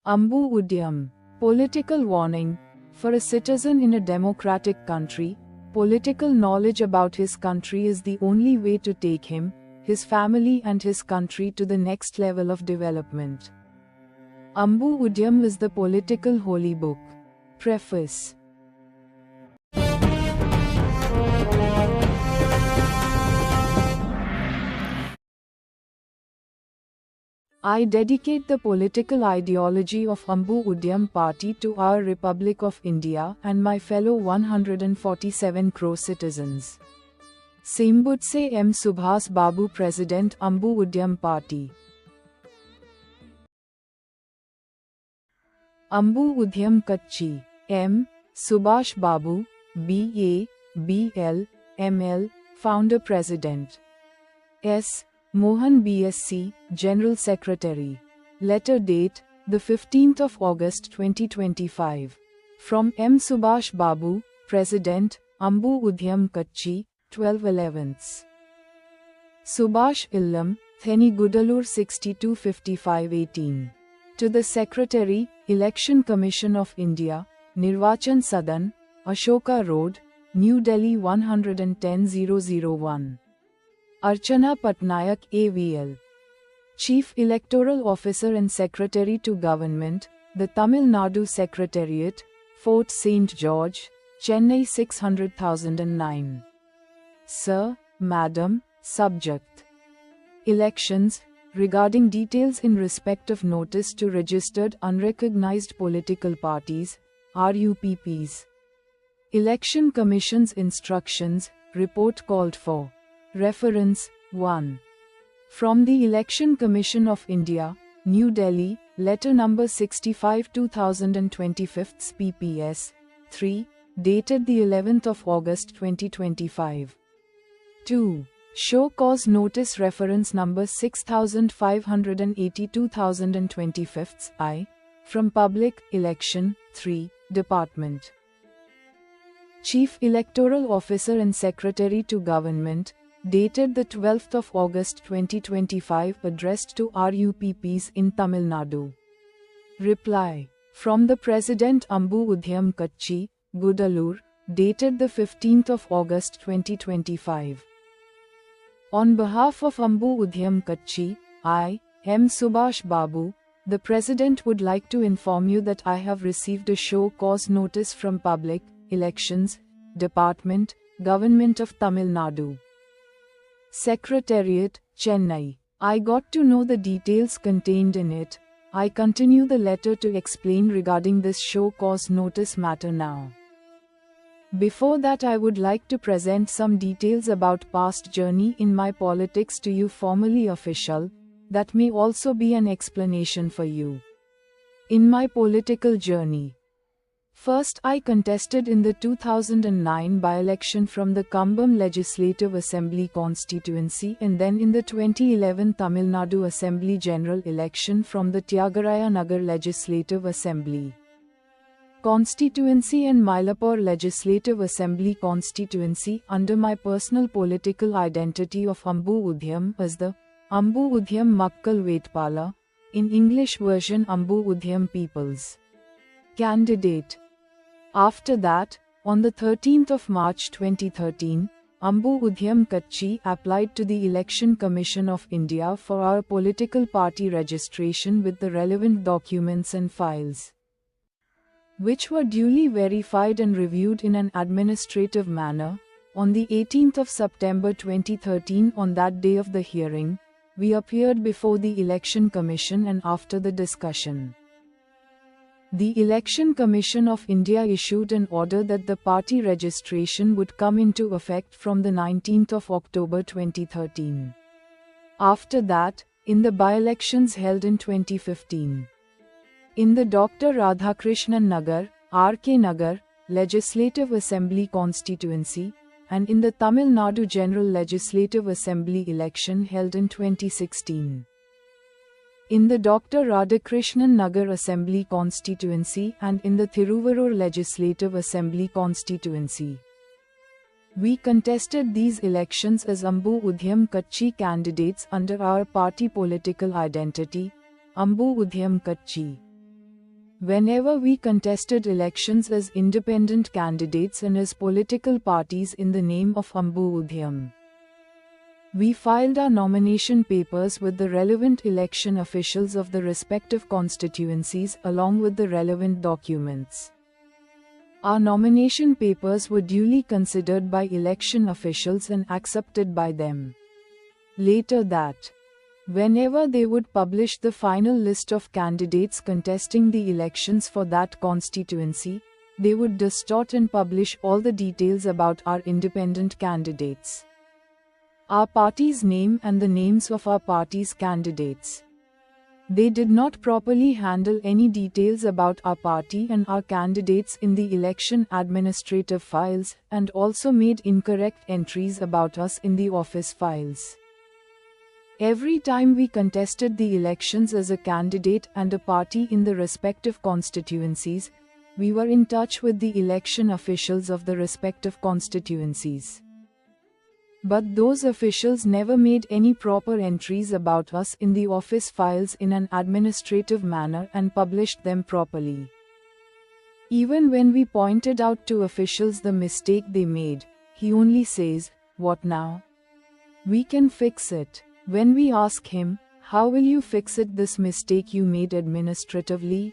Ambu Udyam. Political warning. For a citizen in a democratic country, political knowledge about his country is the only way to take him, his family and his country to the next level of development. Ambu Udyam is the political holy book. Preface. I dedicate the political ideology of Ambu Udyam Party to our Republic of India and my fellow 147 crore citizens. Sembutse M. Subhas Babu, President, Ambu Udyam Party. Ambu Udyam Kutchi. M. Subhash Babu, B.A., B.L., M.L., Founder President. S. Mohan B.Sc., General Secretary. Letter date, the 15th of August 2025. From M. Subhash Babu, President, Ambu Udyam Kutchi, 12/11. Subhash Illam, Theni Gudalur 625518. To the Secretary, Election Commission of India, Nirvachan Sadan, Ashoka Road, New Delhi 110001. Archana Patnaik AVL. Chief Electoral Officer and Secretary to Government, the Tamil Nadu Secretariat, Fort St. George, Chennai 600,009. Sir, Madam, Subject. Elections, regarding details in respect of notice to registered unrecognized political parties, RUPPs. Election Commission's instructions, report called for. Reference 1. From the Election Commission of India, New Delhi, Letter Number 65/2025 PPS 3, dated the 11th of August 2025. 2. Show cause notice reference number 6580/2025 I, from Public Election 3, Department. Chief Electoral Officer and Secretary to Government, dated the 12th of August 2025, addressed to RUPPs in Tamil Nadu. Reply. From the President Ambu Udyam Kutchi, Gudalur, dated the 15th of August 2025. On behalf of Ambu Udyam Kutchi, I, M. Subhash Babu, the President would like to inform you that I have received a show cause notice from Public Elections Department, Government of Tamil Nadu. Secretariat, Chennai. I got to know the details contained in it. I continue the letter to explain regarding this show cause notice matter now. Before that, I would like to present some details about past journey in my politics to you, formally official, that may also be an explanation for you. In my political journey, first, I contested in the 2009 by-election from the Kambam Legislative Assembly constituency and then in the 2011 Tamil Nadu Assembly General Election from the Tyagaraja Nagar Legislative Assembly constituency and Mylapore Legislative Assembly constituency under my personal political identity of Ambu Udyam as the Ambu Udyam Makkal Vetpala, in English version Ambu Udyam People's Candidate. After that, on the 13th of March 2013, Ambu Udyam Kutchi applied to the Election Commission of India for our political party registration with the relevant documents and files, which were duly verified and reviewed in an administrative manner. On the 18th of September 2013, on that day of the hearing, we appeared before the Election Commission, and after the discussion, the Election Commission of India issued an order that the party registration would come into effect from the 19th of October 2013. After that, in the by-elections held in 2015, in the Dr. Radhakrishnan Nagar, R.K. Nagar, Legislative Assembly constituency, and in the Tamil Nadu General Legislative Assembly election held in 2016. In the Dr. Radhakrishnan Nagar Assembly constituency and in the Thiruvarur Legislative Assembly constituency. We contested these elections as Ambu Udyam Kutchi candidates under our party political identity, Ambu Udyam Kutchi. Whenever we contested elections as independent candidates and as political parties in the name of Ambu Udhyam, we filed our nomination papers with the relevant election officials of the respective constituencies along with the relevant documents. Our nomination papers were duly considered by election officials and accepted by them. Later that, whenever they would publish the final list of candidates contesting the elections for that constituency, they would distort and publish all the details about our independent candidates, our party's name and the names of our party's candidates. They did not properly handle any details about our party and our candidates in the election administrative files and also made incorrect entries about us in the office files. Every time we contested the elections as a candidate and a party in the respective constituencies, we were in touch with the election officials of the respective constituencies. But those officials never made any proper entries about us in the office files in an administrative manner and published them properly. Even when we pointed out to officials the mistake they made, he only says, "What now? We can fix it." When we ask him, "How will you fix it, this mistake you made administratively?"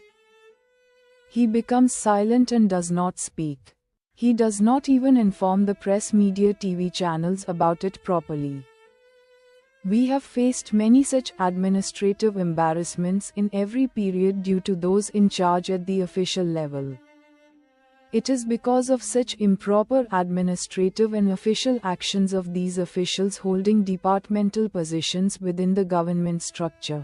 he becomes silent and does not speak. He does not even inform the press media TV channels about it properly. We have faced many such administrative embarrassments in every period due to those in charge at the official level. It is because of such improper administrative and official actions of these officials holding departmental positions within the government structure.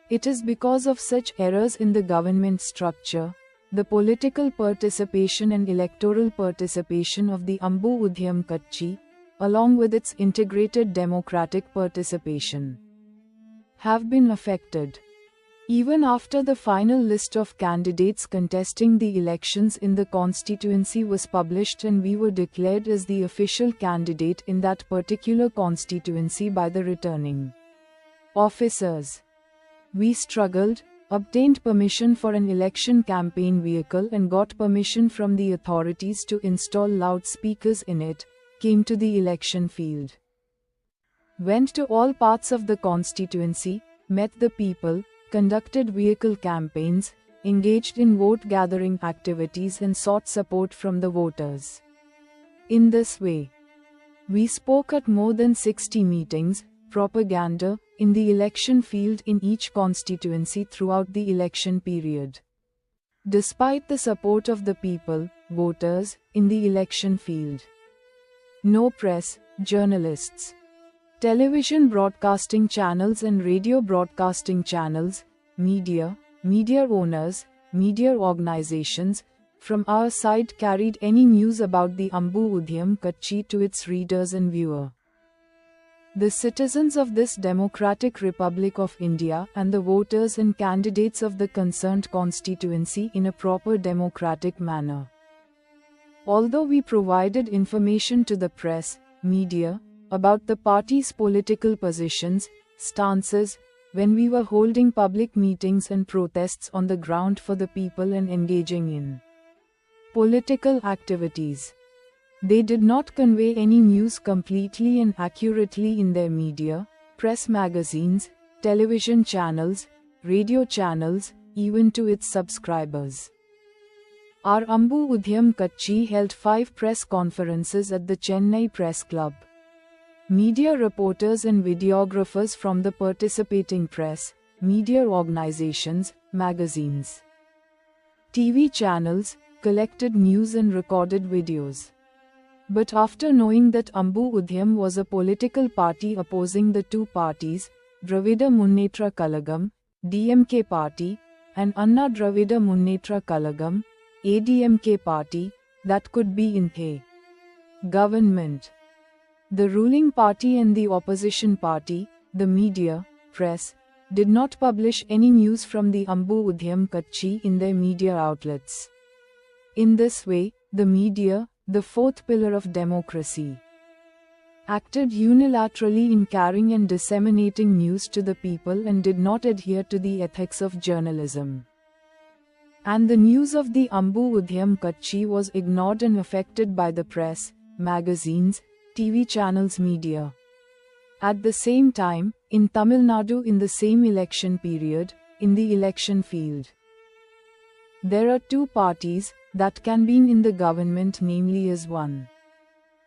It is because of such errors in the government structure, the political participation and electoral participation of the Ambu Udhyam Kutchi, along with its integrated democratic participation, have been affected. Even after the final list of candidates contesting the elections in the constituency was published and we were declared as the official candidate in that particular constituency by the returning officers, we struggled, obtained permission for an election campaign vehicle and got permission from the authorities to install loudspeakers in it, came to the election field, went to all parts of the constituency, met the people, conducted vehicle campaigns, engaged in vote-gathering activities and sought support from the voters. In this way, we spoke at more than 60 meetings, propaganda, in the election field in each constituency throughout the election period. Despite the support of the people, voters, in the election field, no press, journalists, television broadcasting channels and radio broadcasting channels, media owners, media organizations, from our side carried any news about the Ambu Udhyam Kutchi to its readers and viewer. The citizens of this Democratic Republic of India and the voters and candidates of the concerned constituency in a proper democratic manner. Although we provided information to the press, media, about the party's political positions, stances, when we were holding public meetings and protests on the ground for the people and engaging in political activities, they did not convey any news completely and accurately in their media, press magazines, television channels, radio channels, even to its subscribers. Our Ambu Udhyam Kutchi held 5 press conferences at the Chennai Press Club. Media reporters and videographers from the participating press, media organizations, magazines, TV channels, collected news and recorded videos. But after knowing that Ambu Udhyam was a political party opposing the two parties, Dravida Munnetra Kalagam, DMK party, and Anna Dravida Munnetra Kalagam, ADMK party, that could be in the government. The ruling party and the opposition party, the media, press, did not publish any news from the Ambu Udhyam Kutchi in their media outlets. In this way, the media, the fourth pillar of democracy, acted unilaterally in carrying and disseminating news to the people and did not adhere to the ethics of journalism. And the news of the Ambu Udhyam Kutchi was ignored and affected by the press, magazines, TV channels, media. At the same time, in Tamil Nadu in the same election period, in the election field, there are two parties that can be in the government, namely as 1.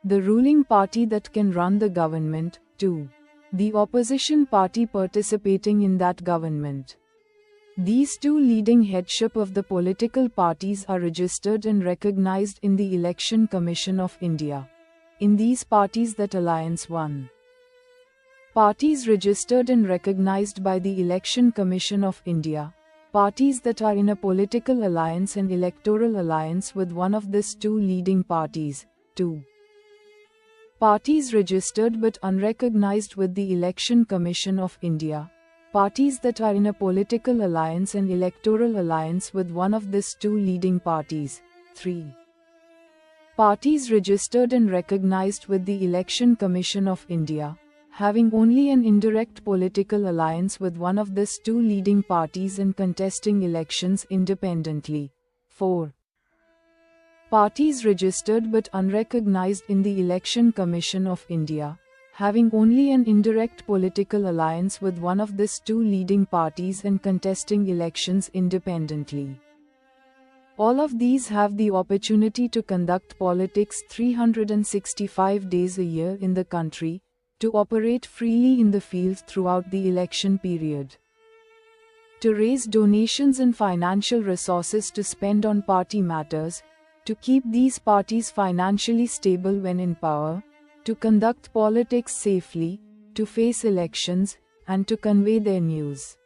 The ruling party that can run the government, 2. The opposition party participating in that government. These two leading headship of the political parties are registered and recognized in the Election Commission of India. In these parties that Alliance 1. Parties registered and recognized by the Election Commission of India. Parties that are in a political alliance and electoral alliance with one of these two leading parties. 2. Parties registered but unrecognized with the Election Commission of India. Parties that are in a political alliance and electoral alliance with one of these two leading parties. 3. Parties registered and recognized with the Election Commission of India, having only an indirect political alliance with one of these two leading parties and contesting elections independently. 4. Parties registered but unrecognized in the Election Commission of India, having only an indirect political alliance with one of these two leading parties and contesting elections independently. All of these have the opportunity to conduct politics 365 days a year in the country, to operate freely in the field throughout the election period, to raise donations and financial resources to spend on party matters, to keep these parties financially stable when in power, to conduct politics safely, to face elections, and to convey their news.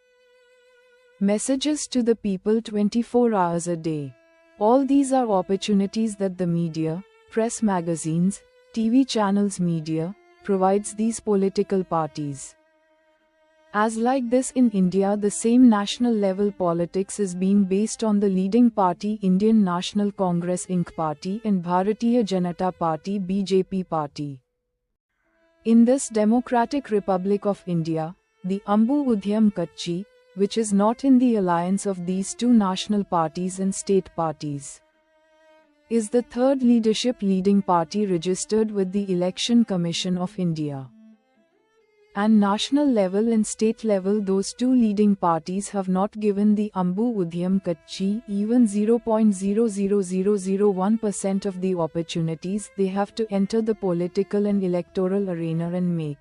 Messages to the people 24 hours a day. All these are opportunities that the media, press, magazines, TV channels, media, provides these political parties. As like this in India, the same national level politics is being based on the leading party Indian National Congress Inc. party and Bharatiya Janata Party BJP party. In this Democratic Republic of India, the Ambu Udhyam Kutchi, which is not in the alliance of these two national parties and state parties, is the third leading party registered with the Election Commission of India. And national level and state level, those two leading parties have not given the Ambu Udhyam Kutchi even 0.00001% of the opportunities they have to enter the political and electoral arena and make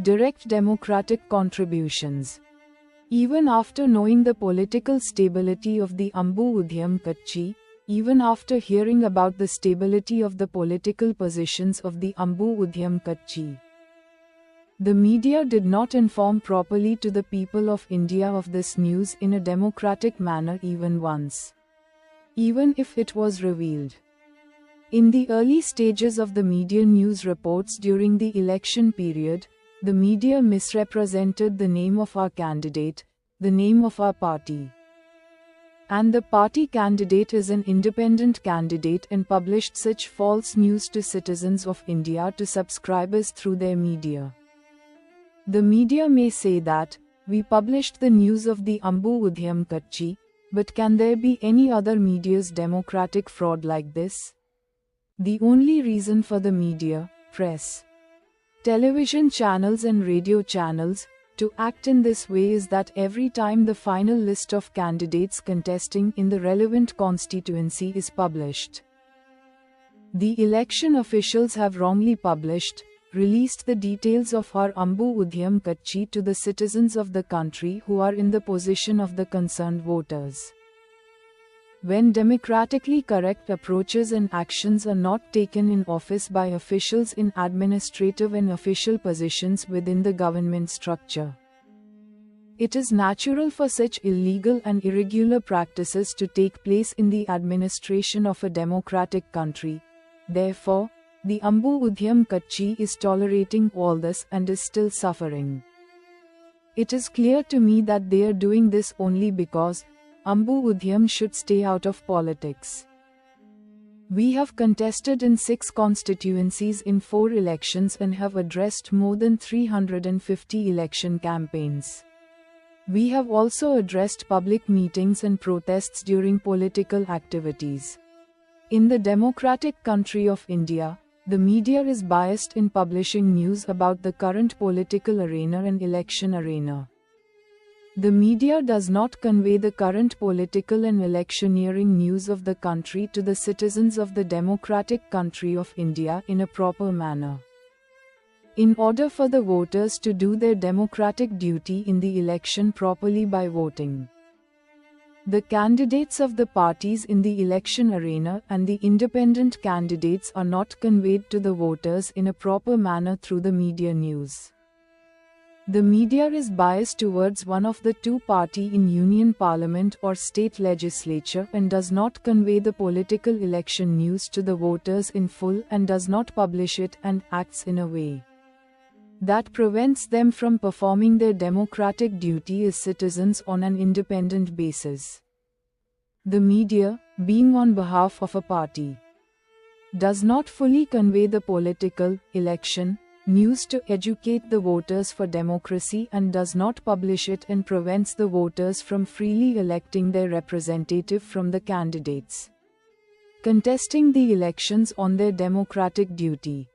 direct democratic contributions. Even after knowing the political stability of the Ambu Udhyam Kutchi, even after hearing about the stability of the political positions of the Ambu Udhyam Kutchi, the media did not inform properly to the people of India of this news in a democratic manner even once, even if it was revealed. In the early stages of the media news reports during the election period, the media misrepresented the name of our candidate, the name of our party, and the party candidate is an independent candidate, and published such false news to citizens of India, to subscribers through their media. The media may say that, we published the news of the Ambu Udhyam Kutchi, but can there be any other media's democratic fraud like this? The only reason for the media, press, television channels and radio channels, to act in this way is that every time the final list of candidates contesting in the relevant constituency is published, the election officials have wrongly released the details of our Ambu Udhyam Kutchi to the citizens of the country who are in the position of the concerned voters. When democratically correct approaches and actions are not taken in office by officials in administrative and official positions within the government structure, it is natural for such illegal and irregular practices to take place in the administration of a democratic country. Therefore, the Ambu Udhyam Kutchi is tolerating all this and is still suffering. It is clear to me that they are doing this only because Ambu Udhyam should stay out of politics. We have contested in 6 constituencies in 4 elections and have addressed more than 350 election campaigns. We have also addressed public meetings and protests during political activities. In the democratic country of India, the media is biased in publishing news about the current political arena and election arena. The media does not convey the current political and electioneering news of the country to the citizens of the democratic country of India in a proper manner. In order for the voters to do their democratic duty in the election properly by voting, the candidates of the parties in the election arena and the independent candidates are not conveyed to the voters in a proper manner through the media news. The media is biased towards one of the two parties in Union Parliament or state legislature and does not convey the political election news to the voters in full and does not publish it and acts in a way that prevents them from performing their democratic duty as citizens on an independent basis. The media, being on behalf of a party, does not fully convey the political, election, news to educate the voters for democracy and does not publish it and prevents the voters from freely electing their representative from the candidates contesting the elections on their democratic duty.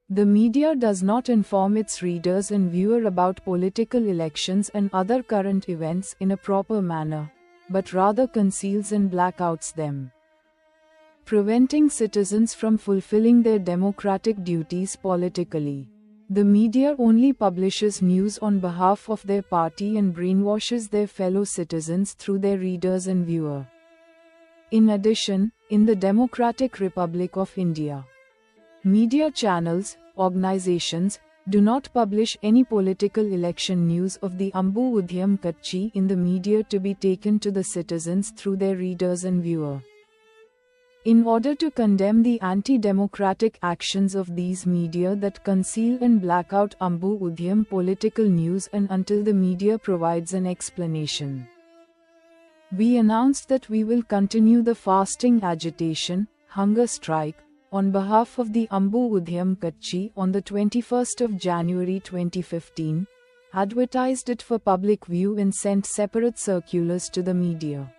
The media does not inform its readers and viewers about political elections and other current events in a proper manner, but rather conceals and blackouts them, preventing citizens from fulfilling their democratic duties politically. The media only publishes news on behalf of their party and brainwashes their fellow citizens through their readers and viewers. In addition, in the Democratic Republic of India, media channels, organizations, do not publish any political election news of the Ambu Udhyam Kachhi in the media to be taken to the citizens through their readers and viewers. In order to condemn the anti-democratic actions of these media that conceal and black out Ambu Udhyam political news and until the media provides an explanation, we announced that we will continue the fasting agitation, hunger strike, on behalf of the Ambu Udhyam Kachhi on the 21st of January 2015, advertised it for public view and sent separate circulars to the media.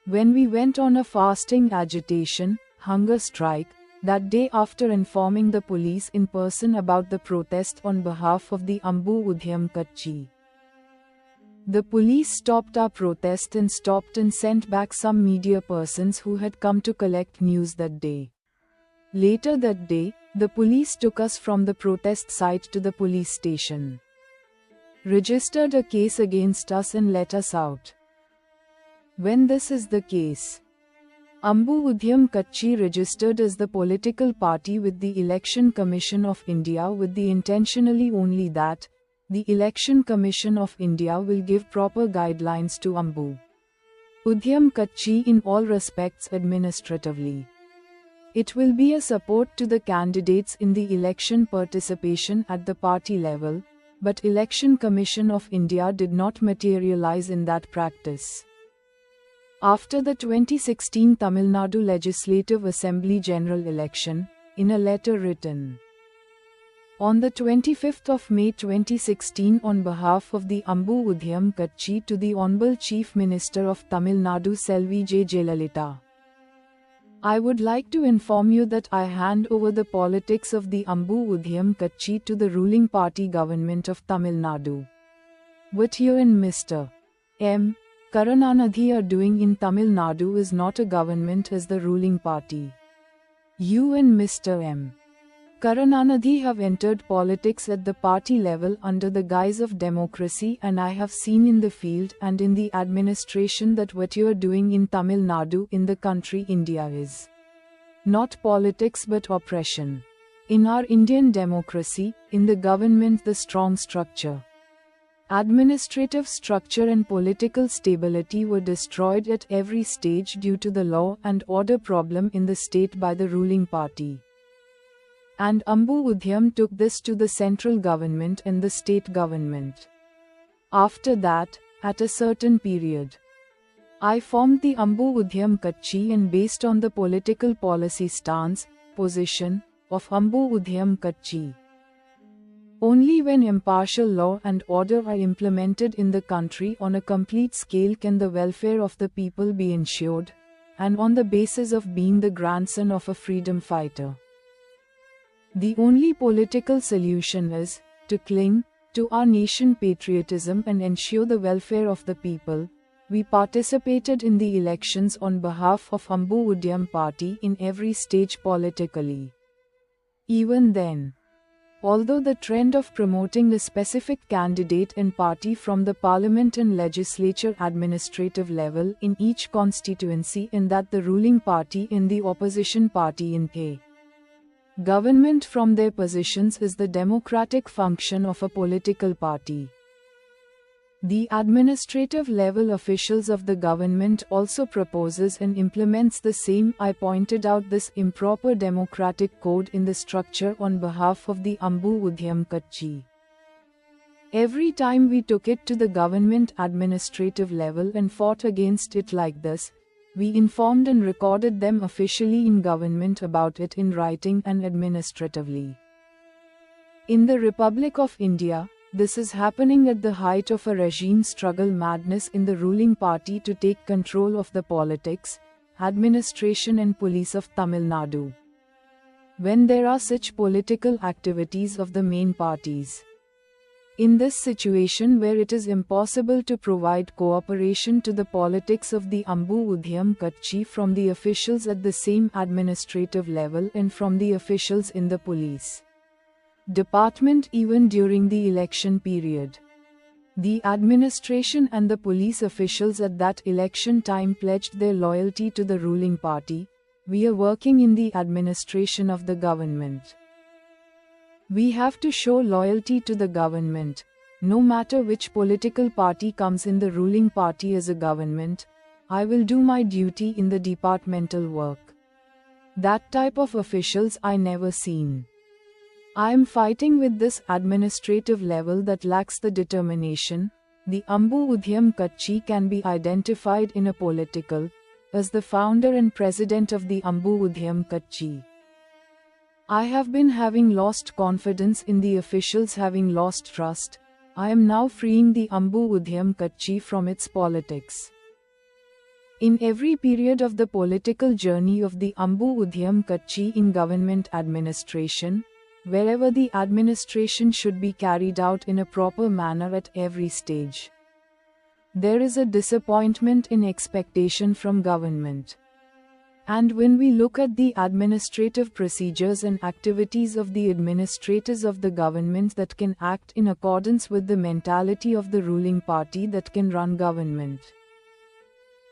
When we went on a fasting agitation, hunger strike, that day after informing the police in person about the protest on behalf of the Ambu Udhyam Kachhi, the police stopped our protest and stopped and sent back some media persons who had come to collect news that day. Later that day, the police took us from the protest site to the police station, registered a case against us and let us out. When this is the case, Ambu Udhyam Kachhi registered as the political party with the Election Commission of India with the intentionally only that the Election Commission of India will give proper guidelines to Ambu Udhyam Kachhi in all respects administratively. It will be a support to the candidates in the election participation at the party level, but Election Commission of India did not materialize in that practice. After the 2016 Tamil Nadu Legislative Assembly General Election, in a letter written on the 25th of May 2016 on behalf of the Ambu Udhyam Kachhi to the Honorable Chief Minister of Tamil Nadu Selvi J. Jayalalitha, I would like to inform you that I hand over the politics of the Ambu Udhyam Kachhi to the ruling party government of Tamil Nadu. What you and Mr. M. Karunanidhi are doing in Tamil Nadu is not a government as the ruling party. You and Mr. M. Karunanidhi have entered politics at the party level under the guise of democracy, and I have seen in the field and in the administration that what you are doing in Tamil Nadu in the country India is not politics but oppression. In our Indian democracy, in the government the strong structure, administrative structure and political stability were destroyed at every stage due to the law and order problem in the state by the ruling party. And Ambu Udhyam took this to the central government and the state government. After that, at a certain period, I formed the Ambu Udhyam Kachhi, and based on the political policy stance, position, of Ambu Udhyam Kachhi, Only when impartial law and order are implemented in the country on a complete scale can the welfare of the people be ensured, and on the basis of being the grandson of a freedom fighter. The only political solution is to cling to our nation patriotism and ensure the welfare of the people. We participated in the elections on behalf of Ambu Udyam Party in every stage politically. Even then, although the trend of promoting a specific candidate and party from the parliament and legislature administrative level in each constituency and that the ruling party and the opposition party in a government from their positions is the democratic function of a political party. The administrative level officials of the government also proposes and implements the same. I pointed out this improper democratic code in the structure on behalf of the Ambu Udyam Kachchi. Every time we took it to the government administrative level and fought against it like this, we informed and recorded them officially in government about it in writing and administratively. In the Republic of India, this is happening at the height of a regime struggle madness in the ruling party to take control of the politics, administration and police of Tamil Nadu. When there are such political activities of the main parties. In this situation where it is impossible to provide cooperation to the politics of the Ambu Udyam Kachchi from the officials at the same administrative level and from the officials in the police department even during the election period. The administration and the police officials at that election time pledged their loyalty to the ruling party. We are working in the administration of the government. We have to show loyalty to the government, no matter which political party comes in the ruling party as a government. I will do my duty in the departmental work. That type of officials I never seen. I am fighting with this administrative level that lacks the determination. The Ambu Udyam Kachchi can be identified in a political, as the founder and president of the Ambu Udyam Kachchi. I have been having lost confidence in the officials, having lost trust. I am now freeing the Ambu Udyam Kachchi from its politics. In every period of the political journey of the Ambu Udyam Kachchi in government administration, wherever the administration should be carried out in a proper manner at every stage, there is a disappointment in expectation from government. And when we look at the administrative procedures and activities of the administrators of the government that can act in accordance with the mentality of the ruling party that can run government,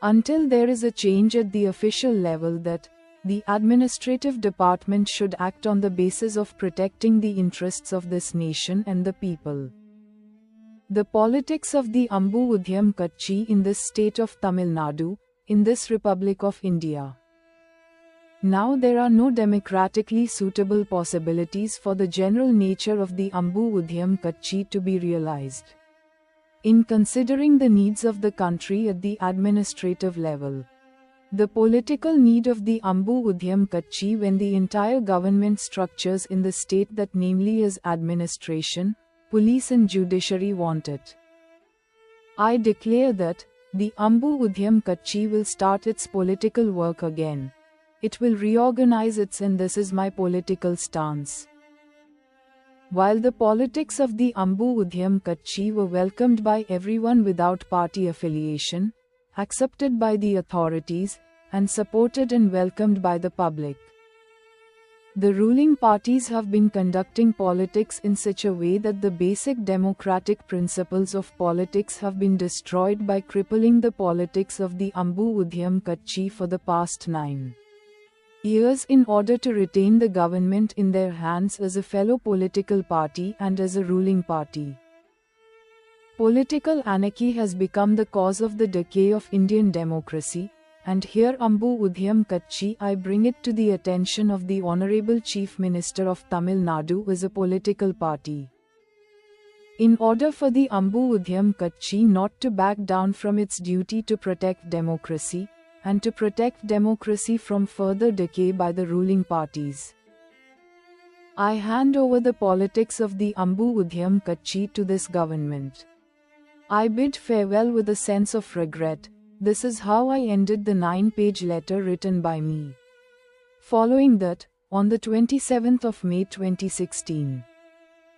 until there is a change at the official level that the administrative department should act on the basis of protecting the interests of this nation and the people. The politics of the Ambu Udyam Kachchi in this state of Tamil Nadu, in this Republic of India. Now there are no democratically suitable possibilities for the general nature of the Ambu Udyam Kachchi to be realized. In considering the needs of the country at the administrative level, the political need of the Ambu Udyam Kachchi when the entire government structures in the state that namely is administration, police and judiciary want it. I declare that the Ambu Udyam Kachchi will start its political work again. It will reorganize its, and this is my political stance. While the politics of the Ambu Udyam Kachchi were welcomed by everyone without party affiliation, accepted by the authorities, and supported and welcomed by the public, the ruling parties have been conducting politics in such a way that the basic democratic principles of politics have been destroyed by crippling the politics of the Ambu Udyam Kachchi for the past 9 years in order to retain the government in their hands as a fellow political party and as a ruling party. Political anarchy has become the cause of the decay of Indian democracy, and here Ambu Udyam Kachchi I bring it to the attention of the Honorable Chief Minister of Tamil Nadu as a political party. In order for the Ambu Udyam Kachchi not to back down from its duty to protect democracy, and to protect democracy from further decay by the ruling parties, I hand over the politics of the Ambu Udhyam Kachchi to this government. I bid farewell with a sense of regret. This is how I ended the 9-page letter written by me. Following that, on the 27th of May 2016,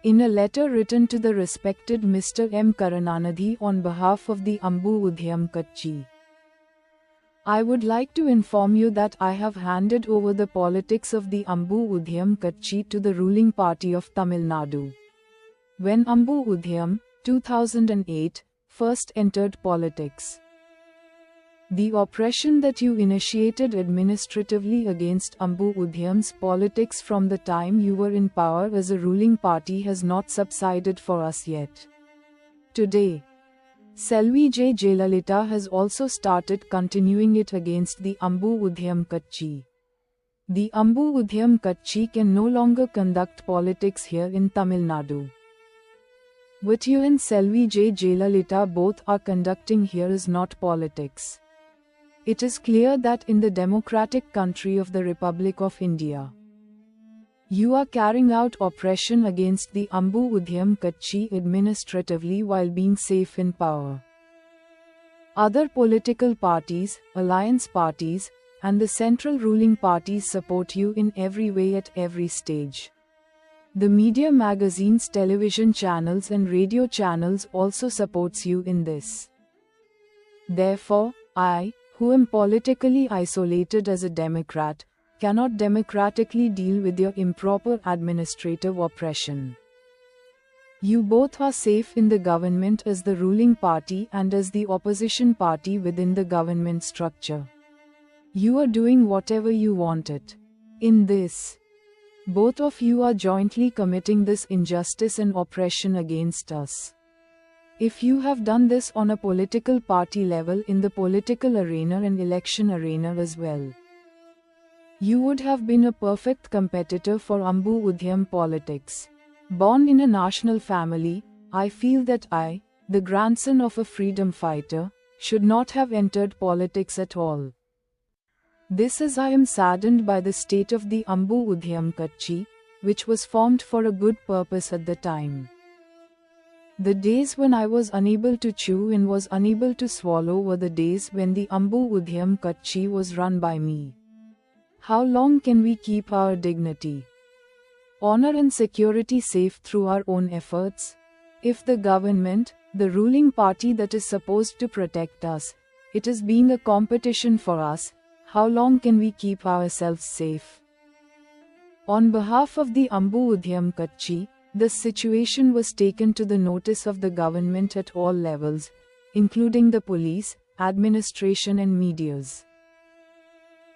in a letter written to the respected Mr. M. Karunanidhi on behalf of the Ambu Udhyam Kachchi, I would like to inform you that I have handed over the politics of the Ambu Udhyam Kachchi to the ruling party of Tamil Nadu. When Ambu Udhyam, 2008, first entered politics, the oppression that you initiated administratively against Ambu Udhyam's politics from the time you were in power as a ruling party has not subsided for us yet. Today, Selvi J. Jayalalitha has also started continuing it against the Ambu Udhyam Kachchi. The Ambu Udhyam Kachchi can no longer conduct politics here in Tamil Nadu. What you and Selvi J. Jayalalitha both are conducting here is not politics. It is clear that in the democratic country of the Republic of India, you are carrying out oppression against the Ambu Udhyam Kachchi administratively while being safe in power. Other political parties, alliance parties, and the central ruling parties support you in every way at every stage. The media magazines, television channels and radio channels also supports you in this. Therefore, I, who am politically isolated as a Democrat, cannot democratically deal with your improper administrative oppression. You both are safe in the government as the ruling party and as the opposition party within the government structure. You are doing whatever you wanted. In this, both of you are jointly committing this injustice and oppression against us. If you have done this on a political party level in the political arena and election arena as well, you would have been a perfect competitor for Ambu Udhyam politics. Born in a national family, I feel that I, the grandson of a freedom fighter, should not have entered politics at all. This is I am saddened by the state of the Ambu Udhyam Kachchi, which was formed for a good purpose at the time. The days when I was unable to chew and was unable to swallow were the days when the Ambu Udhyam Kachchi was run by me. How long can we keep our dignity, honor and security safe through our own efforts? If the government, the ruling party that is supposed to protect us, it is being a competition for us, how long can we keep ourselves safe? On behalf of the Ambu Udhyam Kachchi, this situation was taken to the notice of the government at all levels, including the police, administration and medias.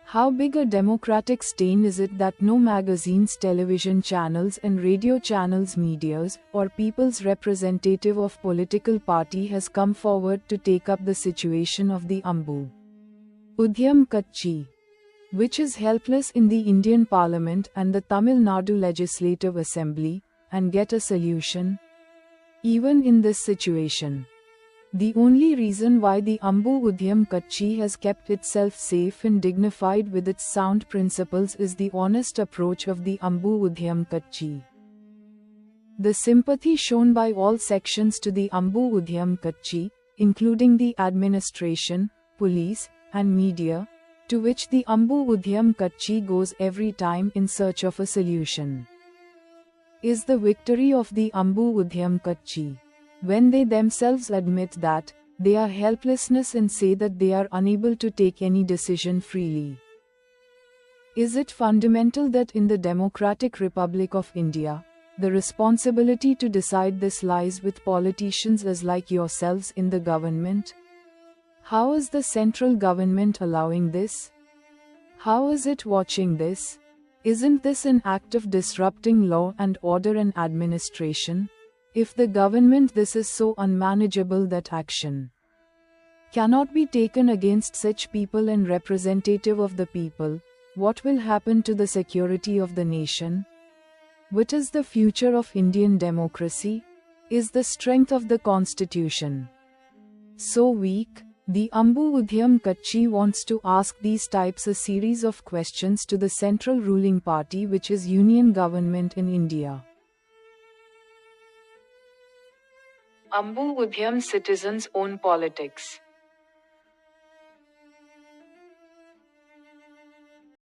How big a democratic stain is it that no magazines, television channels and radio channels, medias, or people's representative of political party has come forward to take up the situation of the Ambu Udhyam Kachchi, which is helpless in the Indian Parliament and the Tamil Nadu Legislative Assembly, and get a solution? Even in this situation, the only reason why the Ambu Udhyam Kachchi has kept itself safe and dignified with its sound principles is the honest approach of the Ambu Udhyam Kachchi. The sympathy shown by all sections to the Ambu Udhyam Kachchi, including the administration, police, and media, to which the Ambu Udhyam Kachchi goes every time in search of a solution, is the victory of the Ambu Udhyam Kachchi. When they themselves admit that they are helplessness and say that they are unable to take any decision freely. Is it fundamental that in the Democratic Republic of India, the responsibility to decide this lies with politicians as like yourselves in the government? How is the central government allowing this? How is it watching this? Isn't this an act of disrupting law and order and administration? If the government this is so unmanageable that action cannot be taken against such people and representative of the people, what will happen to the security of the nation? What is the future of Indian democracy? Is the strength of the constitution so weak? The Ambu Udhyam Kachchi wants to ask these types a series of questions to the central ruling party, which is Union Government in India. Ambu Udhyam Citizens Own Politics.